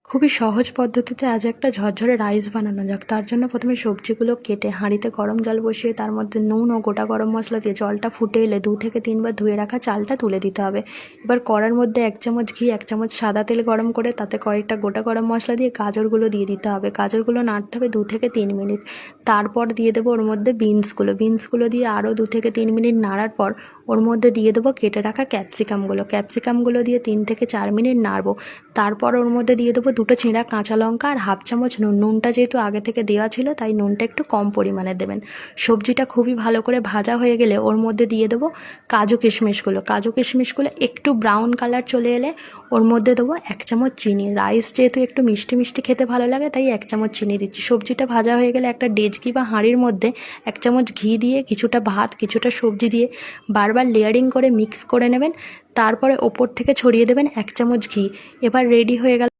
খুবই সহজ পদ্ধতিতে আজ একটা ঝরঝরে রাইস বানানো যাক। তার জন্য প্রথমে সবজিগুলো কেটে হাঁড়িতে গরম জল বসিয়ে তার মধ্যে নুন ও গোটা গরম মশলা দিয়ে জলটা ফুটে এলে 2 থেকে 3 বার ধুয়ে রাখা চালটা তুলে দিতে হবে। এবার কড়ার মধ্যে 1 চামচ ঘি 1 চামচ সাদা তেল গরম করে তাতে কয়েকটা গোটা গরম মশলা দিয়ে গাজরগুলো দিয়ে দিতে হবে। গাজরগুলো নাড়তে হবে 2 থেকে 3 মিনিট। তারপর দিয়ে দেবো ওর মধ্যে বিনসগুলো দিয়ে আরও 2 থেকে 3 মিনিট নাড়ার পর ওর মধ্যে দিয়ে দেবো কেটে রাখা ক্যাপসিকামগুলো দিয়ে 3 থেকে 4 মিনিট নাড়বো। তারপর ওর মধ্যে দিয়ে দেবো 2টো চেরা কাঁচা লঙ্কা আর হাফ চামচ নুন। নুনটা যেহেতু আগে থেকে দেওয়া ছিল তাই নুনটা একটু কম পরিমাণে দেবেন। সবজিটা খুবই ভালো করে ভাজা হয়ে গেলে ওর মধ্যে দিয়ে দেবো কাজু কিশমিশগুলো একটু ব্রাউন কালার চলে এলে ওর মধ্যে দেবো 1 চামচ চিনি। রাইস যেহেতু একটু মিষ্টি মিষ্টি খেতে ভালো লাগে তাই 1 চামচ চিনি দিচ্ছি। সবজিটা ভাজা হয়ে গেলে একটা ডেচকি বা হাঁড়ির মধ্যে 1 চামচ ঘি দিয়ে কিছুটা ভাত কিছুটা সবজি দিয়ে বারবার লেয়ারিং করে মিক্স করে নেবেন। তারপরে ওপর থেকে ছড়িয়ে দেবেন 1 চামচ ঘি। এবার রেডি হয়ে গেল